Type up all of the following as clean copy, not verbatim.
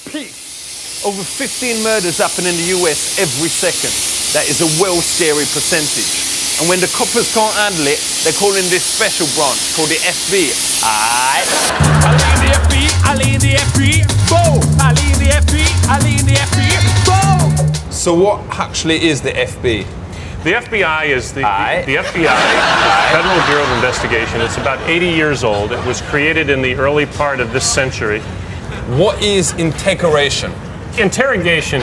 Over 15 murders happen in the US every second. That is a well scary percentage. And when the coppers can't handle it, they call in this special branch called the FBI. I lean the FBI, I lean the FBI, boom! I lean the FBI, I lean the FBI, boom! So what actually is the FB? The FBI is the FBI, the Federal Bureau of Investigation. It's about 80 years old. It was created in the early part of this century. What is interrogation? Interrogation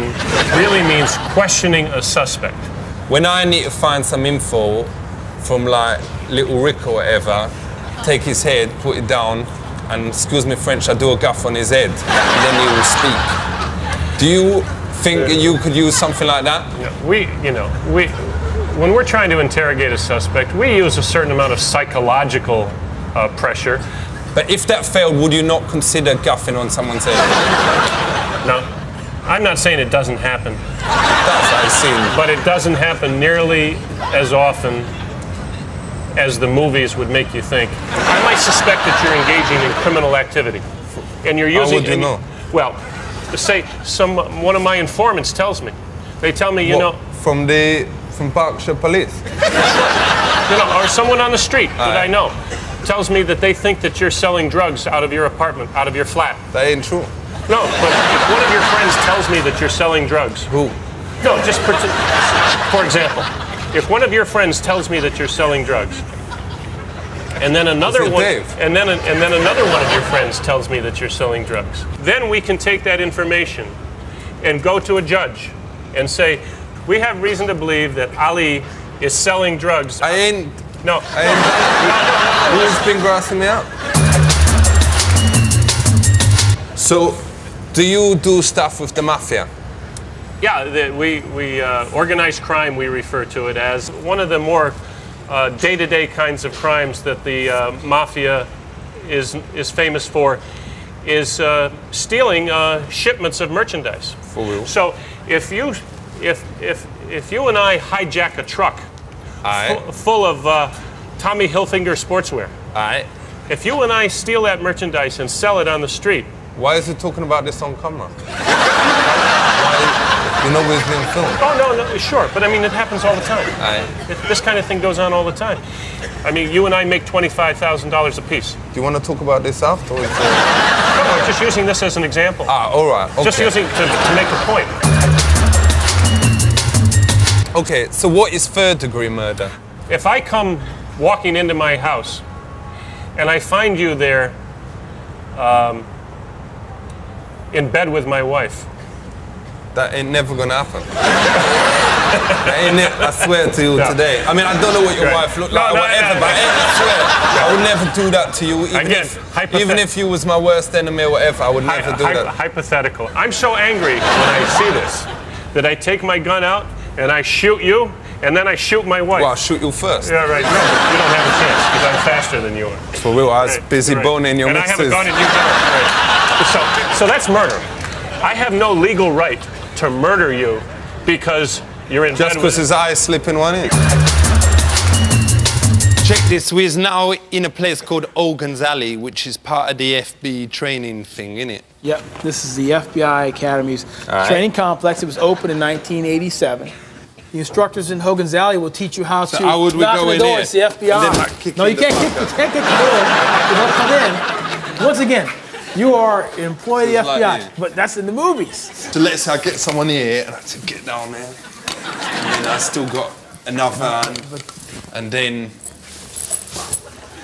really means questioning a suspect. When I need to find some info from like Little Rick or whatever, take his head, put it down, and excuse me French, I do a gaff on his head, and then he will speak. Do you think you could use something like that? When we're trying to interrogate a suspect, we use a certain amount of psychological pressure. But if that failed, would you not consider gaffing on someone's head? No, I'm not saying it doesn't happen. That's I've seen. But it doesn't happen nearly as often as the movies would make you think. I might suspect that you're engaging in criminal activity, and you're using. How would you know? Well, say one of my informants tells me. They tell me, from Berkshire Police. Or someone on the street that I know tells me that they think that you're selling drugs out of your apartment, out of your flat. That ain't true. No, but if one of your friends tells me that you're selling drugs. Who? No, just for example, if one of your friends tells me that you're selling drugs, and then another one, and then another one of your friends tells me that you're selling drugs, then we can take that information and go to a judge and say, we have reason to believe that Ali is selling drugs. I ain't. No. I ain't. Who's been grassing me up? So, do you do stuff with the mafia? Yeah, we organized crime, we refer to it as. One of the more day-to-day kinds of crimes that the mafia is famous for is stealing shipments of merchandise. For real? So if you and I hijack a truck full of Tommy Hilfiger sportswear, if you and I steal that merchandise and sell it on the street. Why is he talking about this on camera? You know where it's being filmed? Oh, no, sure. But I mean, it happens all the time. This kind of thing goes on all the time. I mean, you and I make $25,000 a piece. Do you want to talk about this after? No, I'm just using this as an example. All right. Okay. Just using to make a point. Okay, so what is third-degree murder? If I come walking into my house and I find you there in bed with my wife. That ain't never gonna happen. I swear to you today. I mean, I don't know what your wife looked like or whatever, but I swear, I would never do that to you. Even if you was my worst enemy or whatever, I would never do that. Hypothetical. I'm so angry when I see this that I take my gun out and I shoot you, and then I shoot my wife. Well, I'll shoot you first. Yeah, right. No, you don't have a chance because I'm faster than you are. For real, I was busy boning your missus. And I have a gun and you don't. Right. So that's murder. I have no legal right to murder you because you're in bed with... Just because his eye slipping one in. Check this, we're now in a place called Ogun's Alley, which is part of the FB training thing, innit? Yep, this is the FBI Academy's training complex. It was opened in 1987. The instructors in Hogan's Alley will teach you how to how would we knock go on the in door. here? It's the FBI. No, you can't kick the door. You don't come in. Once again, you are an employee of the FBI, like but that's in the movies. So let's say I get someone here and I have to get down there. And then I still got another and then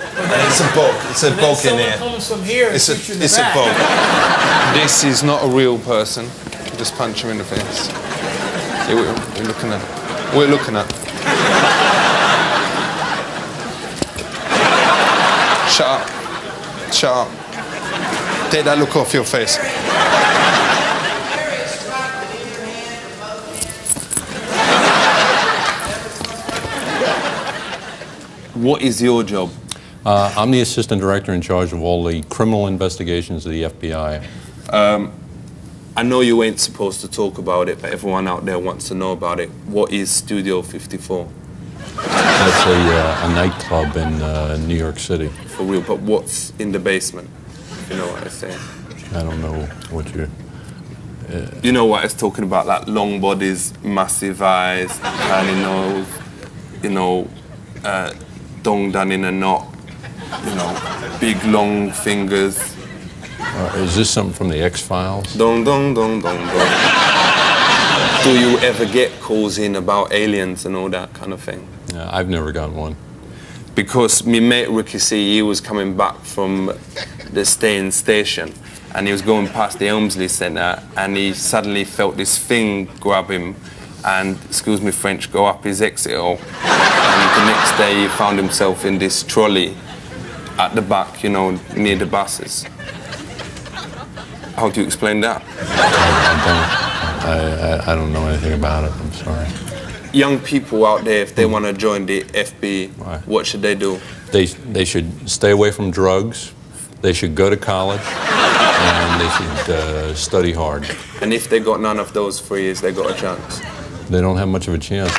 it's a bog. It's a bog in here. Comes from here It's a bog. This is not a real person. Just punch him in the face. See what we're looking at. We're looking at. Shut up. Shut up. Take that look off your face. What is your job? I'm the assistant director in charge of all the criminal investigations of the FBI. I know you ain't supposed to talk about it, but everyone out there wants to know about it. What is Studio 54? That's a nightclub in New York City. For real, but what's in the basement? You know what I'm saying? I don't know what you're... You know what it's talking about, like long bodies, massive eyes, tiny nose, you know, dong done in a knot, you know, big long fingers. Is this something from the X-Files? Dong dong dong dong dong. Do you ever get calls in about aliens and all that kind of thing? Yeah, I've never got one. Because my mate Ricky C, he was coming back from the Staines station and he was going past the Elmsley Centre and he suddenly felt this thing grab him and, excuse me French, go up his exit hole. And the next day he found himself in this trolley at the back, you know, near the buses. How do you explain that? I don't know anything about it, I'm sorry. Young people out there, if they want to join the FB, Right. what should they do? They should stay away from drugs, they should go to college, and they should study hard. And if they got none of those 3 years, they got a chance. They don't have much of a chance.